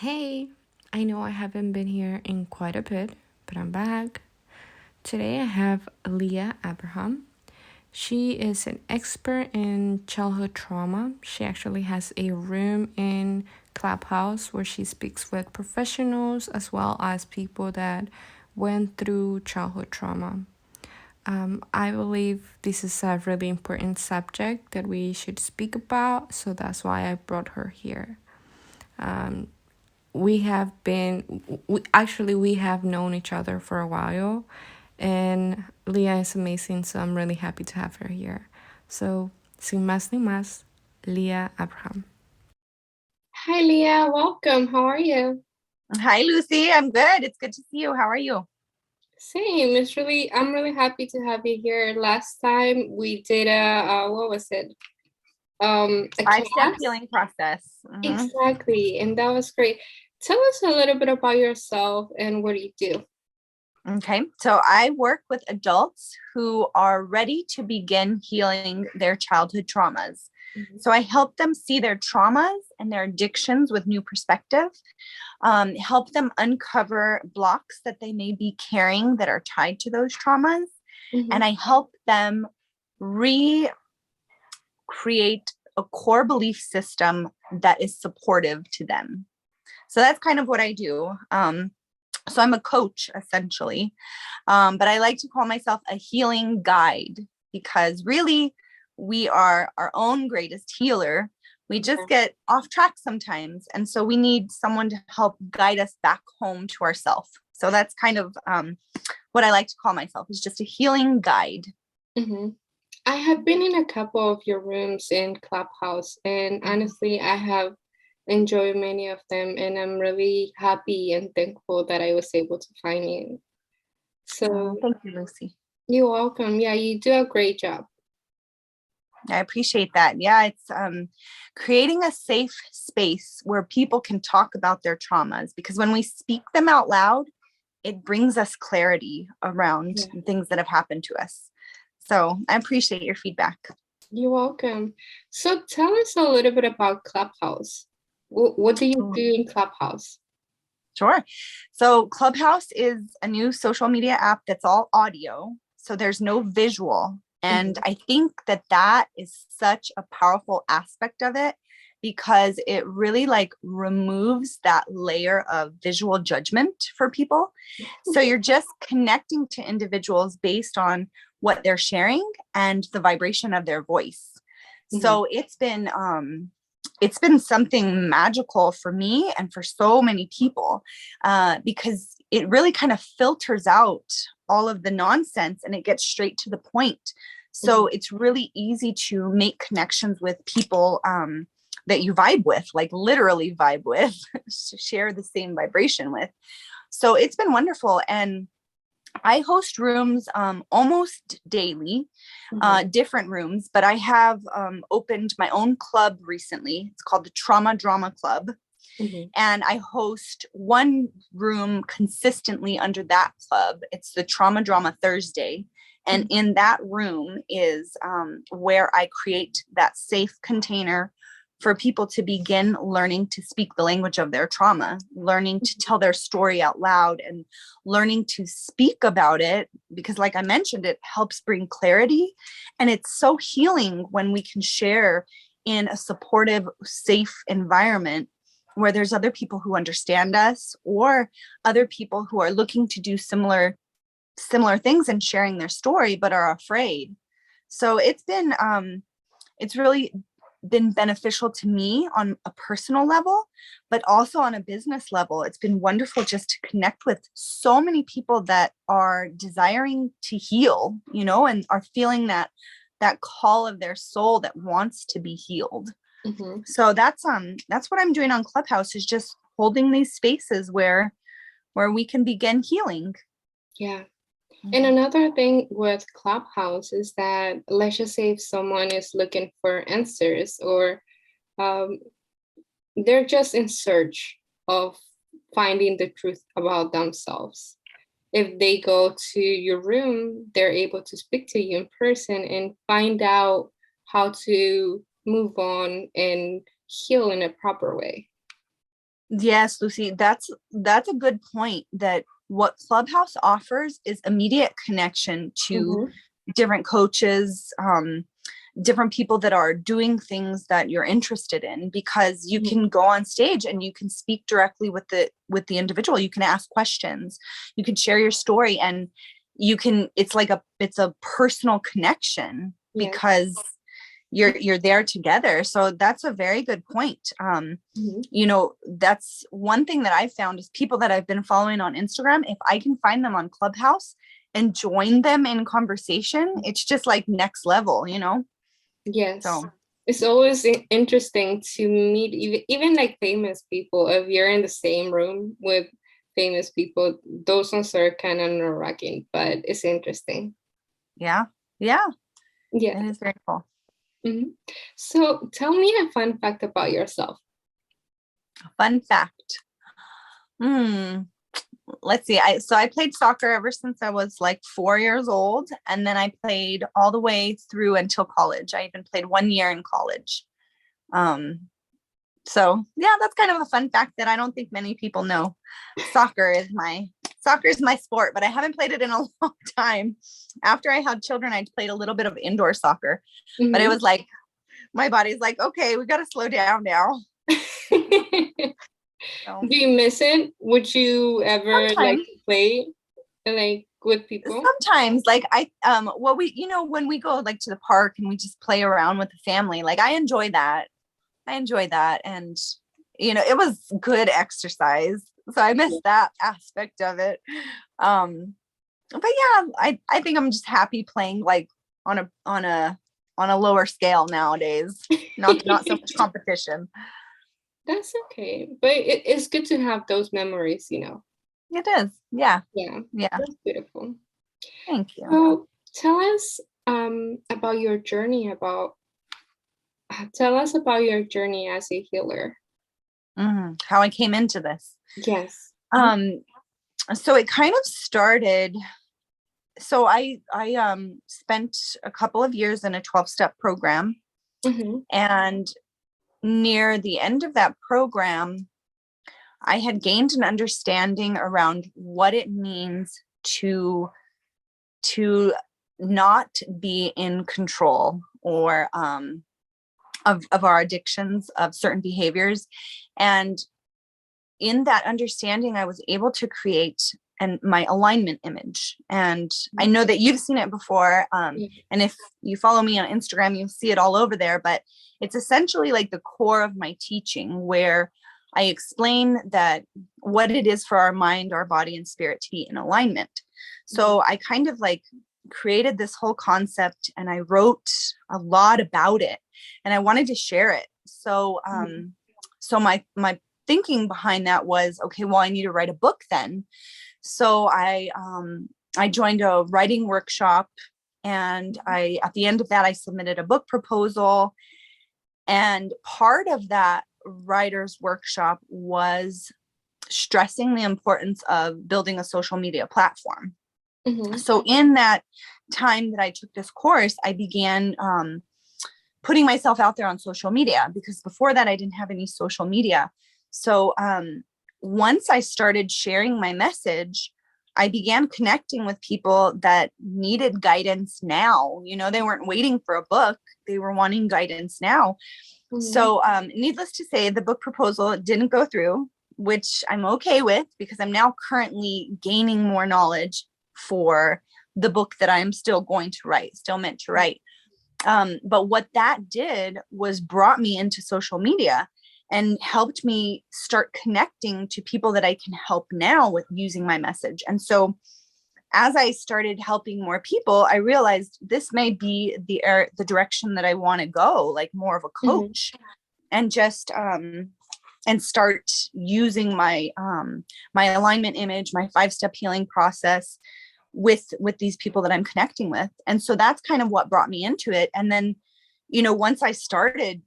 Hey, I know I haven't been here in quite a bit, but I'm back. Today I have Leah Abraham. She is an expert in childhood trauma. She actually has a room in Clubhouse where she speaks with professionals as well as people that went through childhood trauma. I believe this is a really important subject that we should speak about, so that's why I brought her here. We have been we have known each other for a while, and Leah is amazing, so I'm really happy to have her here. So sin más ni más, Leah Abraham. Hi, Leah. Welcome. How are you? Hi, Lucy. I'm good. It's good to see you. How are you? Same. I'm really happy to have you here. Last time we did what was it? A Five-step class. healing process. Exactly. And that was great. Tell us a little bit about yourself and what do you do? Okay. So I work with adults who are ready to begin healing their childhood traumas. Mhm. So I help them see their traumas and their addictions with new perspective, help them uncover blocks that they may be carrying that are tied to those traumas. And I help them recreate a core belief system that is supportive to them. So that's kind of what I do. So I'm a coach essentially, but I like to call myself a healing guide because really we are our own greatest healer. We just get off track sometimes. And so we need someone to help guide us back home to ourselves. So that's kind of what I like to call myself, is just a healing guide. Mm-hmm. I have been in a couple of your rooms in Clubhouse, and honestly, I have enjoyed many of them, and I'm really happy and thankful that I was able to find you. So Thank you, Lucy. you're welcome. Yeah, you do a great job. I appreciate that. Yeah, it's creating a safe space where people can talk about their traumas, because when we speak them out loud, it brings us clarity around Yeah, things that have happened to us. So I appreciate your feedback. you're welcome. So tell us a little bit about Clubhouse. What do you do in Clubhouse? Sure. So Clubhouse is a new social media app that's all audio. So there's no visual. And Mhm. I think that that is such a powerful aspect of it, because it really like removes that layer of visual judgment for people. So you're just connecting to individuals based on what they're sharing and the vibration of their voice. Mhm. So it's been something magical for me and for so many people, because it really kind of filters out all of the nonsense and it gets straight to the point. So Mhm. it's really easy to make connections with people that you vibe with, like literally vibe with, share the same vibration with. So it's been wonderful. And I host rooms almost daily, Mhm. different rooms, but I have opened my own club recently. It's called the Trauma Drama Club. Mhm. And I host one room consistently under that club. It's the Trauma Drama Thursday. And Mhm. in that room is where I create that safe container for people to begin learning to speak the language of their trauma, learning to tell their story out loud, and learning to speak about it. Because, like I mentioned, it helps bring clarity. And it's so healing when we can share in a supportive, safe environment where there's other people who understand us, or other people who are looking to do similar things and sharing their story but are afraid. So it's really been beneficial to me on a personal level, but also on a business level. It's been wonderful just to connect with so many people that are desiring to heal, and are feeling that call of their soul that wants to be healed. Mhm. So that's what I'm doing on Clubhouse, is just holding these spaces where we can begin healing. Yeah. And another thing with Clubhouse is that, let's just say if someone is looking for answers, or um, they're just in search of finding the truth about themselves. If they go to your room, they're able to speak to you in person and find out how to move on and heal in a proper way. Yes, Lucy, that's a good point, that what Clubhouse offers is immediate connection to Mm-hmm. different coaches, different people that are doing things that you're interested in, because you Mm-hmm. can go on stage and you can speak directly with the individual. You can ask questions, you can share your story, and it's like it's a personal connection, Yes. because you're there together. So that's a very good point. Mm-hmm. That's one thing that I've found is people that I've been following on Instagram, if I can find them on Clubhouse and join them in conversation, it's just like next level. Yes. So It's always interesting to meet even like famous people. If you're in the same room with famous people, those ones are kind of nerve-wracking, but it's interesting. yeah, Yeah. it is very cool. Mhm. So tell me a fun fact about yourself. Fun fact. Let's see. I played soccer ever since I was like 4 years old, and then I played all the way through until college. I even played 1 year in college. So yeah, that's kind of a fun fact that I don't think many people know. Soccer is my sport, but I haven't played it in a long time. After I had children, I played a little bit of indoor soccer, but it Mhm. was like my body's like, okay, we got to slow down now. So Do you miss it? Would you ever like sometimes, to play like with people? sometimes like well, when we go like to the park and we just play around with the family, like I enjoy that, and it was good exercise, so I missed that aspect of it. But yeah, I think I'm just happy playing like on a lower scale nowadays, not so much competition. That's okay. But it's good to have those memories. It is, yeah. Yeah, Yeah, that's beautiful. thank you. So tell us about your journey tell us about your journey as a healer. How I came into this. Yes. um so it kind of started, so I spent a couple of years in a 12-step program, Mm-hmm. and near the end of that program I had gained an understanding around what it means to not be in control, or of our addictions, of certain behaviors. And in that understanding, I was able to create my alignment image. And I know that you've seen it before. And if you follow me on Instagram, you'll see it all over there. But it's essentially like the core of my teaching, where I explain that what it is for our mind, our body, and spirit to be in alignment. So I kind of like created this whole concept, and I wrote a lot about it, and I wanted to share it. So my thinking behind that was, okay, well, I need to write a book then. So I joined a writing workshop, and at the end of that, I submitted a book proposal. And part of that writer's workshop was stressing the importance of building a social media platform. Mm-hmm. So in that time that I took this course, I began putting myself out there on social media, because before that I didn't have any social media. So once I started sharing my message, I began connecting with people that needed guidance now. They weren't waiting for a book, they were wanting guidance now. Mm-hmm. So needless to say, the book proposal didn't go through, which I'm okay with, because I'm now currently gaining more knowledge for the book that I'm still meant to write. But what that did was brought me into social media and helped me start connecting to people that I can help now with using my message. And so as I started helping more people, I realized this may be the direction that I want to go, like more of a coach, and just and start using my my alignment image, my 5-step healing process with these people that I'm connecting with. And so that's kind of what brought me into it. And then, once I started,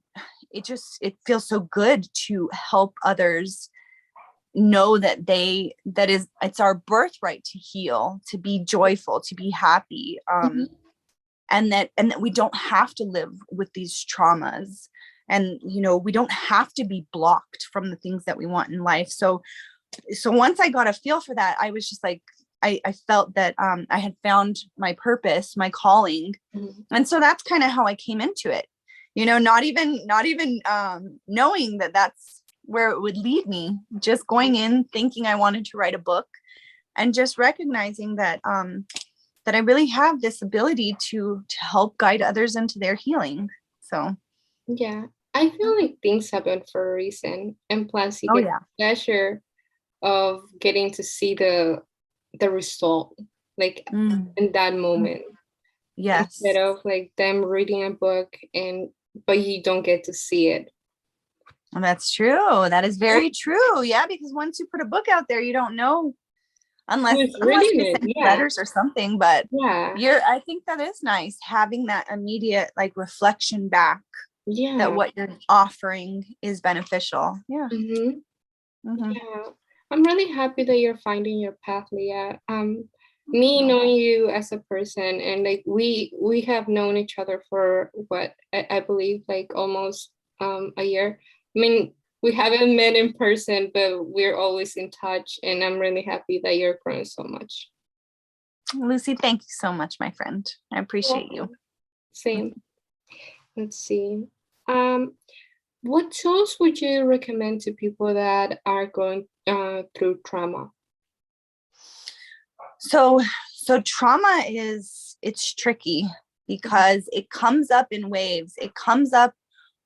it feels so good to help others know that it's our birthright to heal, to be joyful, to be happy, and that we don't have to live with these traumas. And, we don't have to be blocked from the things that we want in life. So once I got a feel for that, I was just like, I felt that I had found my purpose, my calling. And so that's kind of how I came into it, not even knowing that that's where it would lead me, just going in thinking I wanted to write a book, and just recognizing that that I really have this ability to help guide others into their healing. So yeah, I feel like things happen for a reason, and plus you get the pleasure of getting to see the result, like in that moment. Yes. Instead of like them reading a book but you don't get to see it. And that's true. That is very true. Yeah, because once you put a book out there, you don't know unless they send letters or something. But I think that is nice, having that immediate like reflection back. Yeah. That what you're offering is beneficial. Yeah. Yeah. I'm really happy that you're finding your path, Leah. Me knowing you as a person, and like we have known each other for what I believe like almost a year. I mean, we haven't met in person, but we're always in touch, and I'm really happy that you're growing so much. Lucy, thank you so much, my friend. I appreciate you. Same. Let's see. What tools would you recommend to people that are going through trauma? So trauma it's tricky because it comes up in waves. It comes up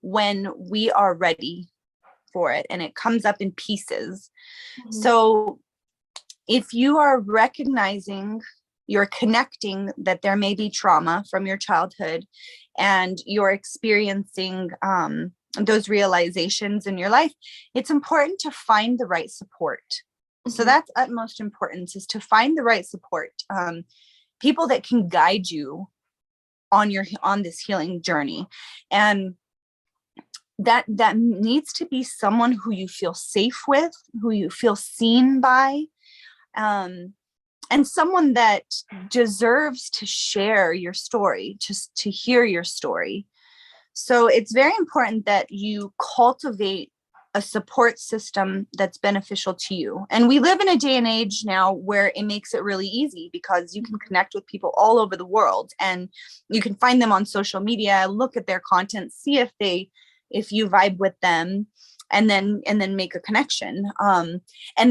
when we are ready for it, and it comes up in pieces. So if you are recognizing, you're connecting that there may be trauma from your childhood, and you're experiencing those realizations in your life, it's important to find the right support. So that's utmost importance, is to find the right support, people that can guide you on this healing journey. And that needs to be someone who you feel safe with, who you feel seen by, and someone that deserves to share your story, just to hear your story. So it's very important that you cultivate a support system that's beneficial to you. And we live in a day and age now where it makes it really easy, because you can connect with people all over the world, and you can find them on social media, look at their content, see if you vibe with them, and then make a connection. And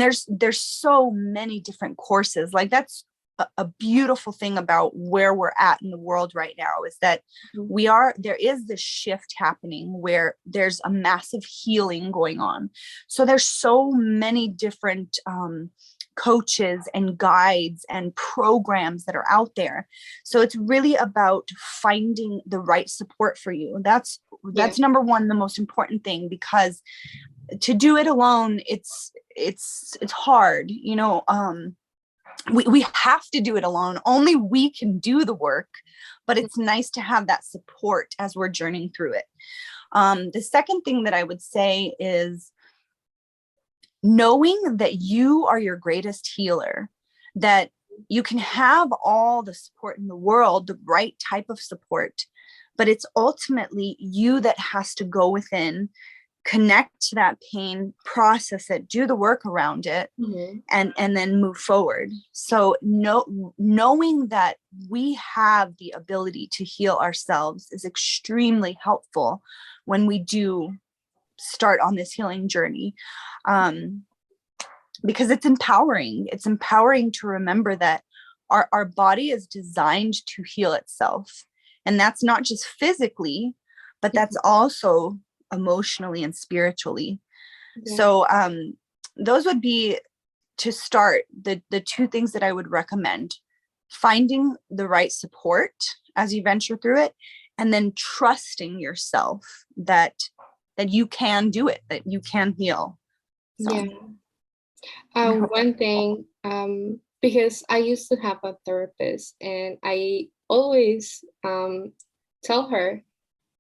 there's so many different courses. Like, that's a beautiful thing about where we're at in the world right now, is that there is this shift happening where there's a massive healing going on. So there's so many different coaches and guides and programs that are out there. So it's really about finding the right support for you. That's number one, the most important thing, because to do it alone, it's hard, we have to do it alone. Only we can do the work, but it's nice to have that support as we're journeying through it. The second thing that I would say is knowing that you are your greatest healer, that you can have all the support in the world, the right type of support, but it's ultimately you that has to go within, connect to that pain, process it, do the work around it, and then move forward. So knowing that we have the ability to heal ourselves is extremely helpful when we do start on this healing journey, because it's empowering. It's empowering to remember that our body is designed to heal itself. And that's not just physically, but that's also emotionally and spiritually. So those would be, to start, the two things that I would recommend: finding the right support as you venture through it, and then trusting yourself that you can do it, that you can heal. So. One thing, because I used to have a therapist, and I always tell her,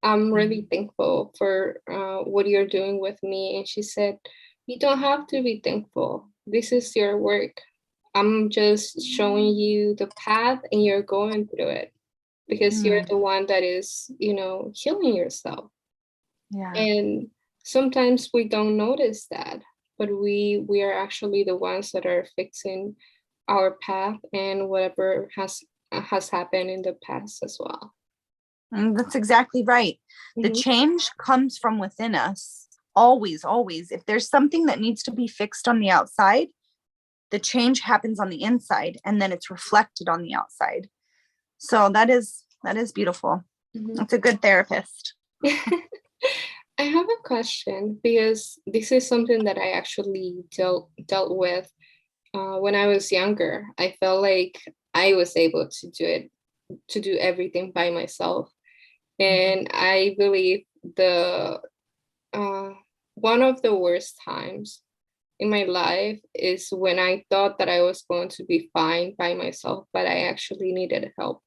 I'm really thankful for what you're doing with me. And she said, you don't have to be thankful. This is your work. I'm just showing you the path, and you're going through it because you're the one that is, healing yourself. Yeah. And sometimes we don't notice that, but we are actually the ones that are fixing our path and whatever has happened in the past as well. And that's exactly right. The Mm-hmm. change comes from within us. Always, always. If there's something that needs to be fixed on the outside, the change happens on the inside and then it's reflected on the outside. So that is beautiful. Mm-hmm. That's a good therapist. I have a question because this is something that I actually dealt with when I was younger. I felt like I was able to do everything by myself, and I believe the one of the worst times in my life is when I thought that I was going to be fine by myself, but I actually needed help.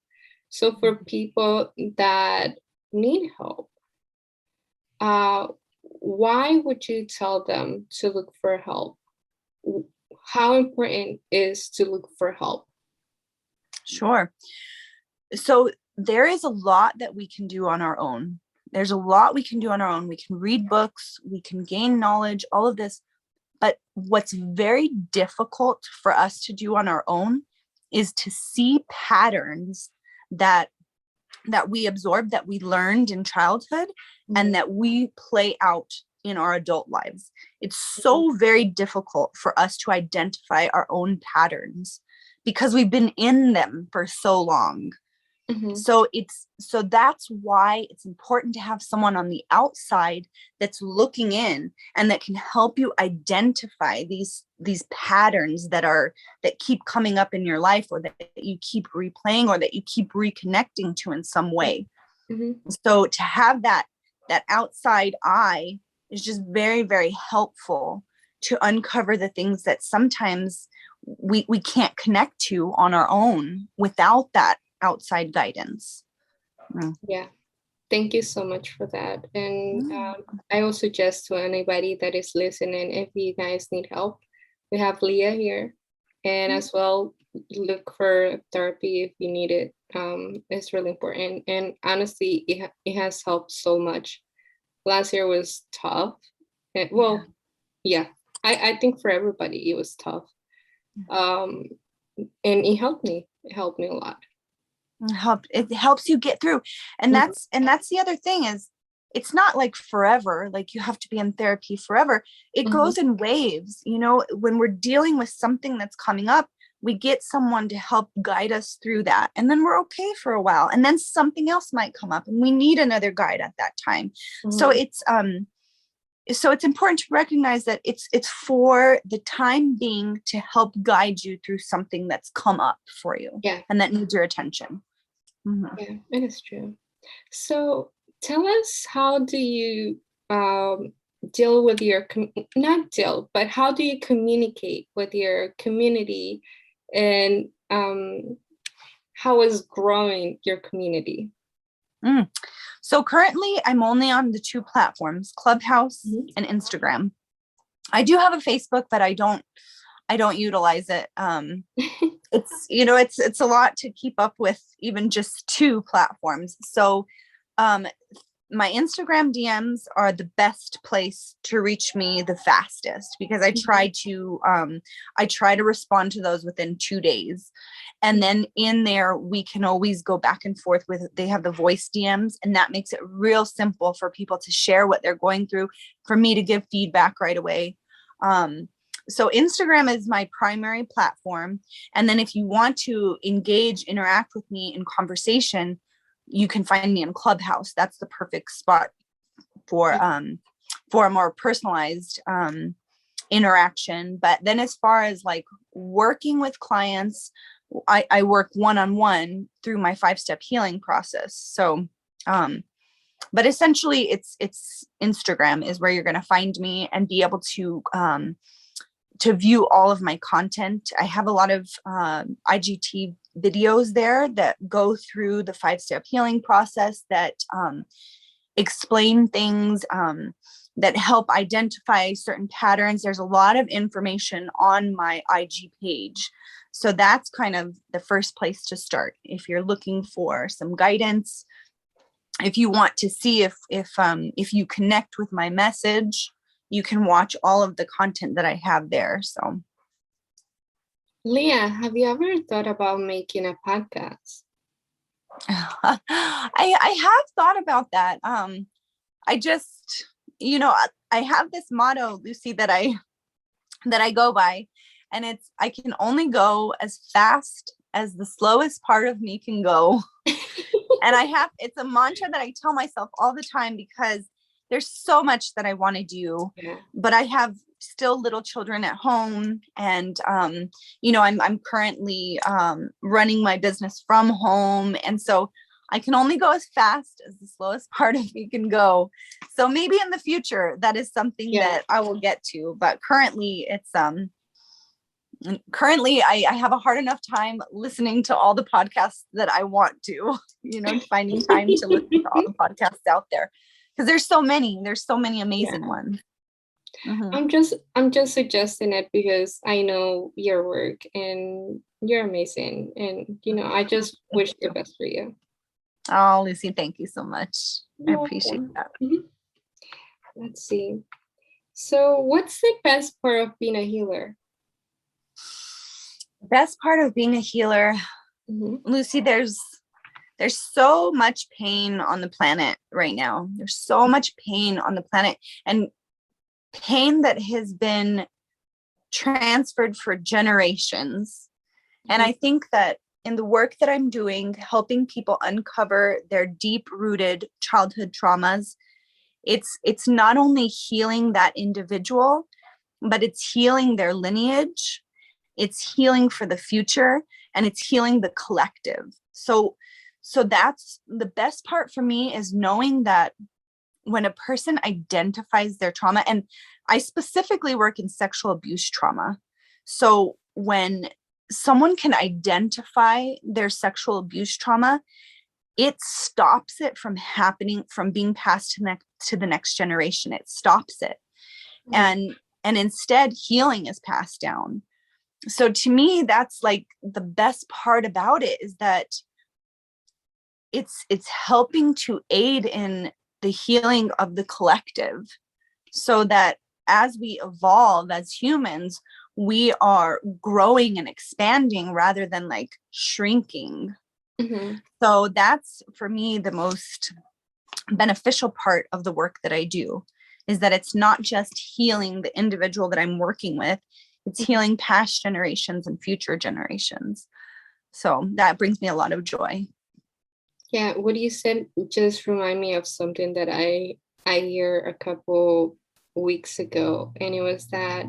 So for people that need help, why would you tell them to look for help? How important is to look for help? Sure. So there is a lot that we can do on our own. There's a lot we can do on our own. We can read books, we can gain knowledge, all of this. But what's very difficult for us to do on our own is to see patterns that we absorbed, that we learned in childhood, and that we play out in our adult lives. It's so very difficult for us to identify our own patterns because we've been in them for so long. Mm-hmm. So that's why it's important to have someone on the outside that's looking in and that can help you identify these patterns that keep coming up in your life, or that you keep replaying, or that you keep reconnecting to in some way. Mm-hmm. So to have that outside eye is just very, very helpful to uncover the things that sometimes we can't connect to on our own without that outside guidance. Yeah, thank you so much for that. And I will suggest to anybody that is listening, if you guys need help, we have Leah here, and as well, look for therapy if you need it. It's really important, and honestly, it has helped so much. Last year was tough. Well, yeah, I think for everybody it was tough. And it helped me. It helped me a lot. It helps you get through. And that's the other thing is, it's not like forever, like you have to be in therapy forever. It goes in waves. When we're dealing with something that's coming up, we get someone to help guide us through that, and then we're okay for a while, and then something else might come up and we need another guide at that time. So it's important to recognize that it's for the time being, to help guide you through something that's come up for you, and that needs your attention. Yeah, it is true. So tell us, how do you deal with your, not deal, but how do you communicate with your community, and how is growing your community? So currently I'm only on the 2 platforms, Clubhouse and Instagram. I do have a Facebook, but I don't utilize it. It's a lot to keep up with, even just 2 platforms. So my Instagram DMs are the best place to reach me the fastest, because I try to respond to those within 2 days. And then in there, we can always go back and forth they have the voice DMs, and that makes it real simple for people to share what they're going through, for me to give feedback right away. So Instagram is my primary platform. And then if you want to interact with me in conversation, you can find me in Clubhouse. That's the perfect spot for a more personalized interaction. But then as far as like working with clients, I work one-on-one through my 5-step healing process. So but essentially it's Instagram is where you're going to find me and be able to view all of my content. I have a lot of IGT videos there that go through the 5-step healing process, that explain things, that help identify certain patterns. There's a lot of information on my IG page. So that's kind of the first place to start if you're looking for some guidance. if you want to see if you connect with my message, you can watch all of the content that I have there. So Leah, have you ever thought about making a podcast? I have thought about that. I just, I have this motto, Lucy, that I go by, and it's, I can only go as fast as the slowest part of me can go. And it's a mantra that I tell myself all the time, because there's so much that I want to do, but I have still little children at home. And, I'm currently running my business from home. And so I can only go as fast as the slowest part of me can go. So maybe in the future, that is something that I will get to. But currently I have a hard enough time listening to all the podcasts that I want to, finding time to listen to all the podcasts out there, because there's so many amazing ones. Mm-hmm. I'm just suggesting it because I know your work and you're amazing. And, I just wish the best for you. Oh, Lucy, thank you so much. I appreciate that. Mm-hmm. Let's see. So what's the best part of being a healer? Best part of being a healer, Lucy, there's so much pain on the planet right now. There's so much pain on the planet, and pain that has been transferred for generations. And I think that in the work that I'm doing, helping people uncover their deep-rooted childhood traumas, it's not only healing that individual, but it's healing their lineage, it's healing for the future, and it's healing the collective. So that's the best part for me, is knowing that when a person identifies their trauma, and I specifically work in sexual abuse trauma. So when someone can identify their sexual abuse trauma, it stops it from happening, from being passed to the next generation. It stops it. And instead healing is passed down. So to me, that's like the best part about it, is that it's helping to aid in the healing of the collective, so that as we evolve as humans, we are growing and expanding rather than like shrinking. So that's, for me, the most beneficial part of the work that I do, is that it's not just healing the individual that I'm working with, it's healing past generations and future generations. So that brings me a lot of joy. Yeah, what you said just remind me of something that I hear a couple weeks ago, and it was that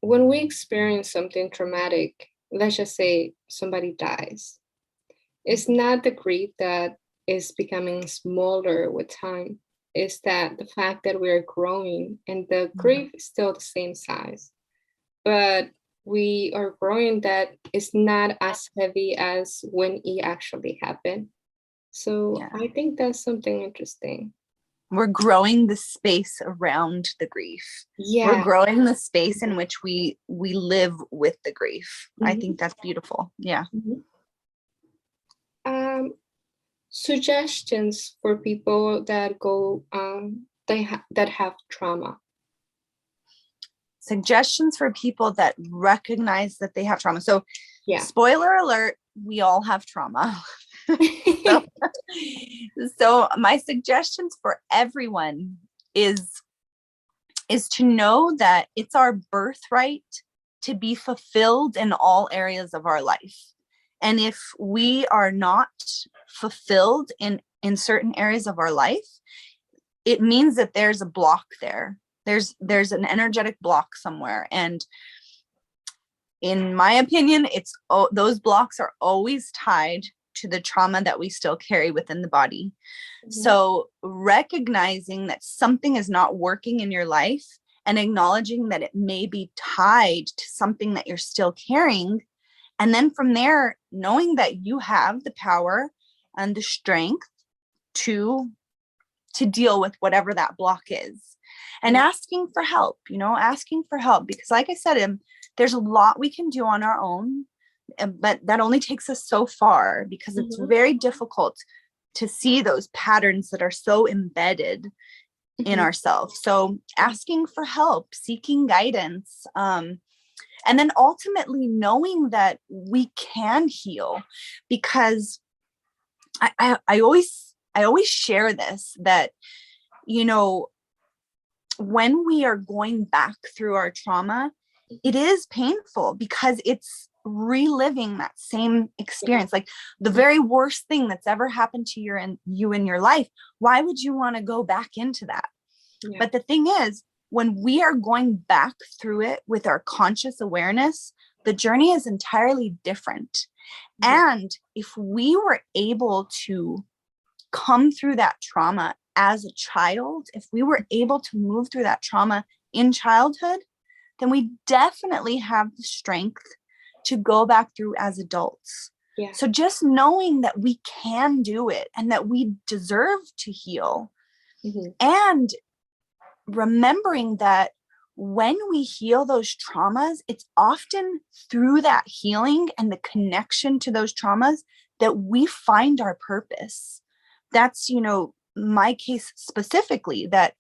when we experience something traumatic, let's just say somebody dies, it's not the grief that is becoming smaller with time. It's that the fact that we're growing and the grief is still the same size, but we are growing, that is not as heavy as when it actually happened. So I think that's something interesting. We're growing the space around the grief. We're growing the space in which we live with the grief. I think that's beautiful. Yeah. Suggestions for people that go that have trauma. Suggestions for people that recognize that they have trauma. So spoiler alert, we all have trauma. So my suggestions for everyone is to know that it's our birthright to be fulfilled in all areas of our life. And if we are not fulfilled in certain areas of our life, it means that there's a block there. There's an energetic block somewhere. And in my opinion, those blocks are always tied to the trauma that we still carry within the body. So recognizing that something is not working in your life and acknowledging that it may be tied to something that you're still carrying. And then from there, knowing that you have the power and the strength to deal with whatever that block is, and asking for help, because like I said, there's a lot we can do on our own, but that only takes us so far, because it's very difficult to see those patterns that are so embedded in ourselves. So asking for help, seeking guidance, and then ultimately knowing that we can heal, because I always share this, that, you know, when we are going back through our trauma, it is painful because it's reliving that same experience, like the very worst thing that's ever happened to you in your life. Why would you want to go back into that? Yeah. But the thing is, when we are going back through it with our conscious awareness, the journey is entirely different. And if we were able to come through that trauma as a child, if we were able to move through that trauma in childhood, then we definitely have the strength to go back through as adults. Yeah. So just knowing that we can do it and that we deserve to heal, and remembering that when we heal those traumas, it's often through that healing and the connection to those traumas that we find our purpose. That's, you know, my case specifically, that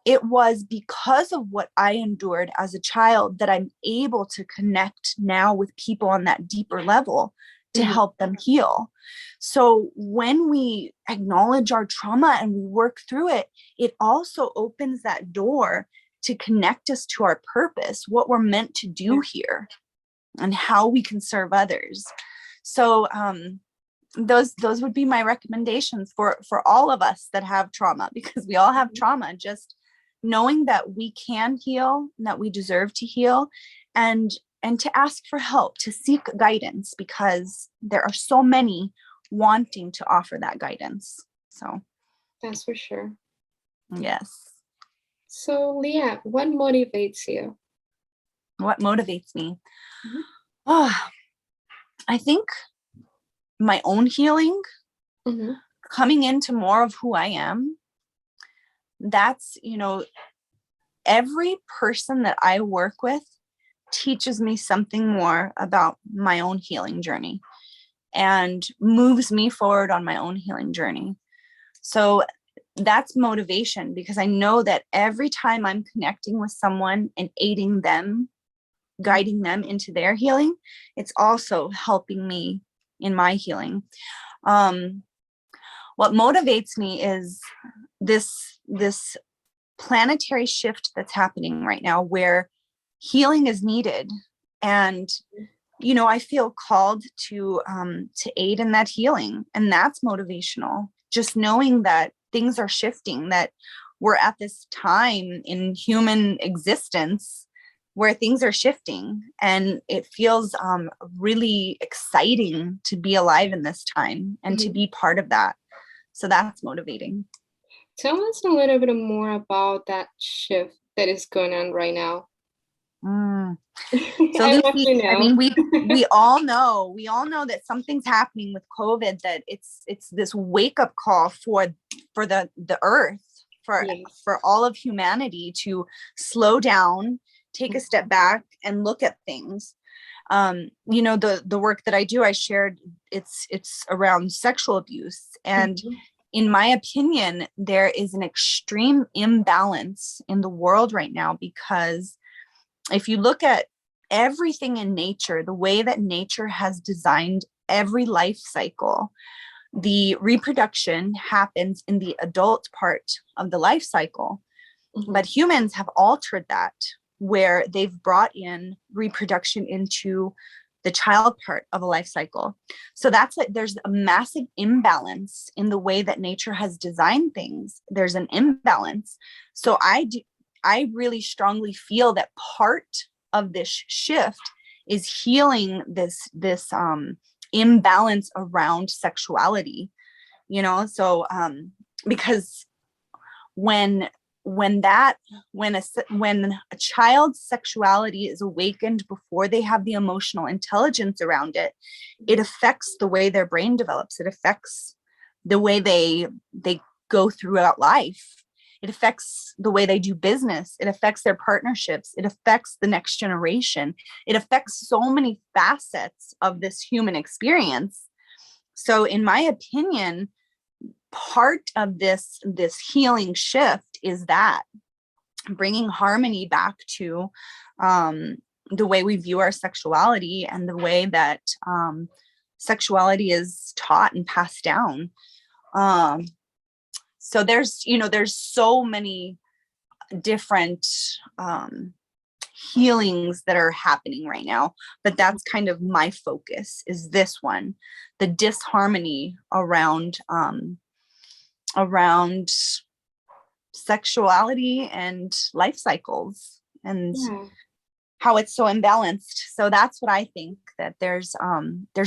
it was because of what I endured as a child that I'm able to connect now with people on that deeper level to help them heal. So when we acknowledge our trauma and we work through it, it also opens that door to connect us to our purpose, what we're meant to do here, and how we can serve others. So those would be my recommendations for all of us that have trauma, because we all have trauma. Just knowing that we can heal and that we deserve to heal, and to ask for help, to seek guidance, because there are so many wanting to offer that guidance. So that's for sure. Yes. So Leah, what motivates you? What motivates me? Oh, I think my own healing, coming into more of who I am. That's, you know, every person that I work with teaches me something more about my own healing journey and moves me forward on my own healing journey. So that's motivation, because I know that every time I'm connecting with someone and aiding them, guiding them into their healing, it's also helping me in my healing. What motivates me is this planetary shift that's happening right now, where healing is needed. And, you know, I feel called to aid in that healing. And that's motivational. Just knowing that things are shifting, that we're at this time in human existence where things are shifting, and it feels really exciting to be alive in this time and to be part of that. So that's motivating. Tell us a little bit more about that shift that is going on right now. So Lucy, I mean, we all know that something's happening with COVID, that it's this wake up call for the earth, for all of humanity to slow down, take a step back and look at things. You know, the work that I do, I shared, it's around sexual abuse. And in my opinion, there is an extreme imbalance in the world right now, because if you look at everything in nature, the way that nature has designed every life cycle, the reproduction happens in the adult part of the life cycle. But humans have altered that, where they've brought in reproduction into the child part of a life cycle. So that's like, there's a massive imbalance in the way that nature has designed things. There's an imbalance. So I really strongly feel that part of this shift is healing this imbalance around sexuality, you know? So because when a child's sexuality is awakened before they have the emotional intelligence around it, it affects the way their brain develops. It affects the way they go throughout life. It affects the way they do business. It affects their partnerships. It affects the next generation. It affects so many facets of this human experience. So in my opinion, part of this healing shift is that bringing harmony back to the way we view our sexuality and the way that sexuality is taught and passed down. So there's so many different healings that are happening right now, but that's kind of my focus, is this one, the disharmony around sexuality and life cycles, and how it's so imbalanced. So that's what I think, that there's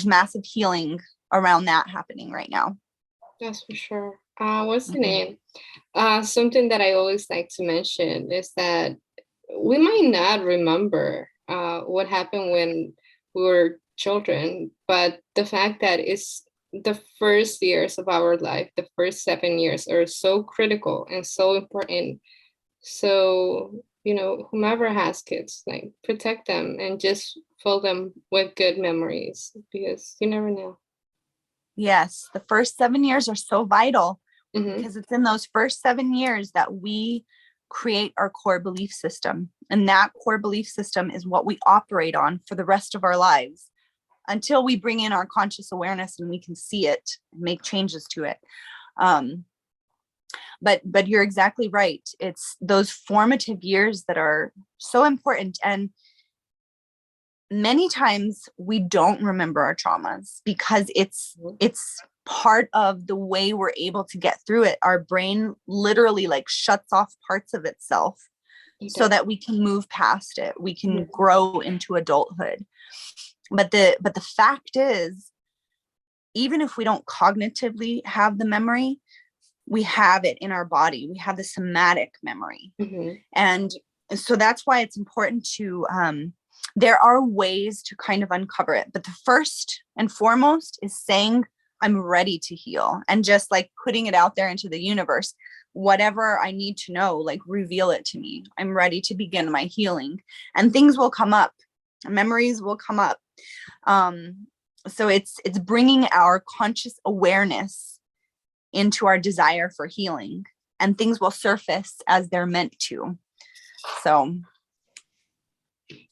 massive healing around that happening right now. That's for sure. What's the name? Something that I always like to mention is that we might not remember what happened when we were children, but the fact that it's the first years of our life, the first 7 years, are so critical and so important. So, whomever has kids, like, protect them and just fill them with good memories, because you never know. Yes, the first 7 years are so vital, because it's in those first 7 years that we create our core belief system. And that core belief system is what we operate on for the rest of our lives, until we bring in our conscious awareness and we can see it and make changes to it. But you're exactly right. It's those formative years that are so important. And many times we don't remember our traumas because it's part of the way we're able to get through it. Our brain literally shuts off parts of itself so that we can move past it. We can grow into adulthood. But the fact is, even if we don't cognitively have the memory, we have it in our body. We have the somatic memory. And so that's why it's important to, there are ways to kind of uncover it. But the first and foremost is saying, I'm ready to heal, and just putting it out there into the universe. Whatever I need to know, reveal it to me. I'm ready to begin my healing, and things will come up. Memories will come up. So it's bringing our conscious awareness into our desire for healing, and things will surface as they're meant to. So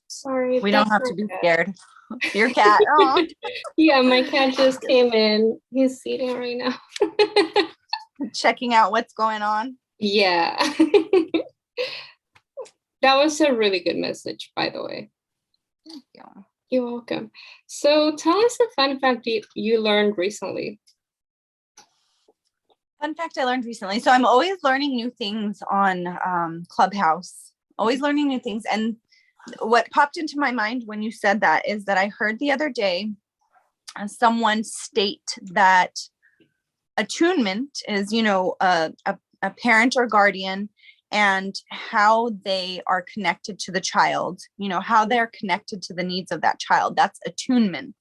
sorry, we don't have to be scared. Your cat. Oh. Yeah, my cat just came in. He's sitting right now. Checking out what's going on. Yeah. That was a really good message, by the way. Thank you. You're welcome. So tell us a fun fact you learned recently. Fun fact I learned recently. So I'm always learning new things on Clubhouse, always learning new things. And what popped into my mind when you said that is that I heard the other day someone state that attunement is, a parent or guardian, and how they are connected to the child, how they're connected to the needs of that child. That's attunement.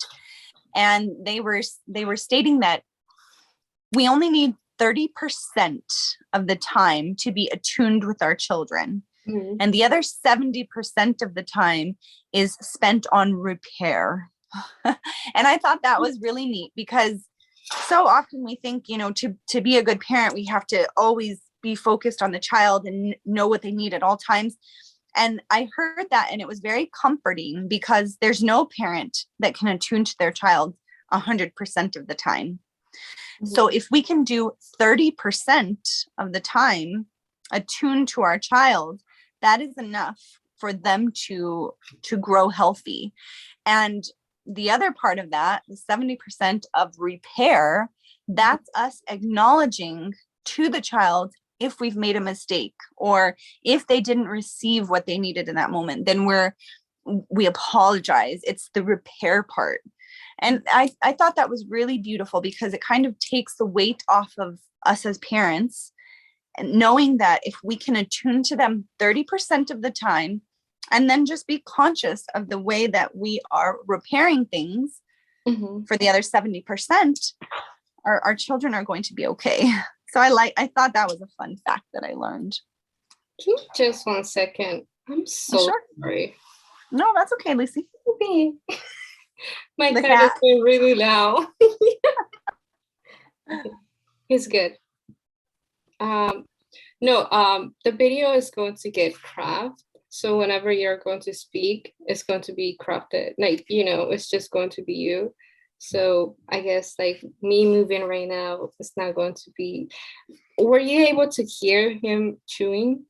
And they were stating that we only need 30% of the time to be attuned with our children. And the other 70% of the time is spent on repair. And I thought that was really neat, because so often we think, to be a good parent, we have to always be focused on the child and know what they need at all times. And I heard that, and it was very comforting, because there's no parent that can attune to their child 100% of the time. So if we can do 30% of the time attune to our child, that is enough for them to grow healthy. And the other part of that, the 70% of repair, that's us acknowledging to the child if we've made a mistake, or if they didn't receive what they needed in that moment, then we apologize. It's the repair part. And I thought that was really beautiful, because it kind of takes the weight off of us as parents, and knowing that if we can attune to them 30% of the time, and then just be conscious of the way that we are repairing things for the other 70%, our children are going to be okay. So I thought that was a fun fact that I learned. Just 1 second. I'm so sorry. No, that's okay, Lucy. Okay. My cat is being really loud. Okay. He's good. No, the video is going to get crafted. So whenever you're going to speak, it's going to be crafted. Like, it's just going to be you. So I guess like me moving right now, it's not going to be. Were you able to hear him chewing?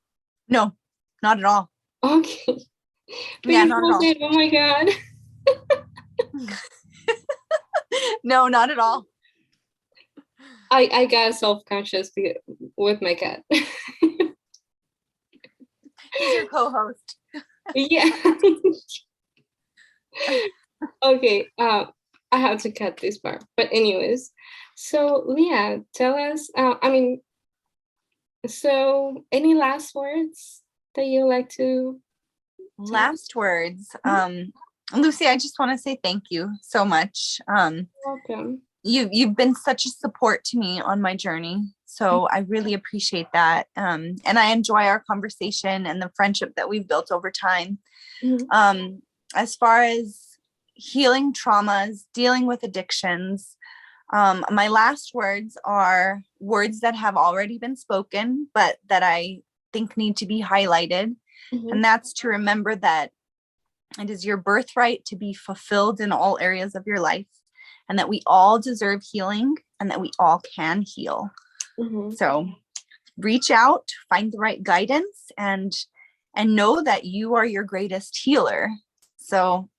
No, not at all. Okay. But Yeah, you not at all. said, oh my God. No, not at all. I got self-conscious with my cat. He's your co-host. Yeah. Okay. I have to cut this part. But anyways, so Leah, tell us. So any last words that you like to? Last words. Lucy, I just want to say thank you so much. Welcome. You've been such a support to me on my journey. So I really appreciate that. And I enjoy our conversation and the friendship that we've built over time. Mhm. As far as healing traumas, dealing with addictions, my last words are words that have already been spoken, but that I think need to be highlighted. Mhm. And that's to remember that it is your birthright to be fulfilled in all areas of your life, and that we all deserve healing and that we all can heal. Mhm. So reach out, find the right guidance, and know that you are your greatest healer. So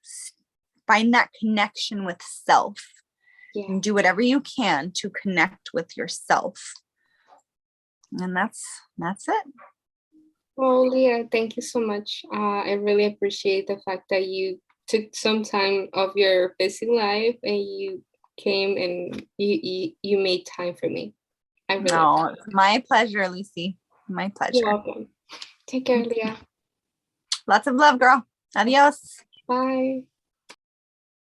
find that connection with self. Yeah. And do whatever you can to connect with yourself. And that's it. Well, Leah, thank you so much. I really appreciate the fact that you took some time of your busy life and you came and you made time for me. I really No, it's my pleasure, Lucy. My pleasure. You're welcome. Take care, Leah. Lots of love, girl. Adios. Bye.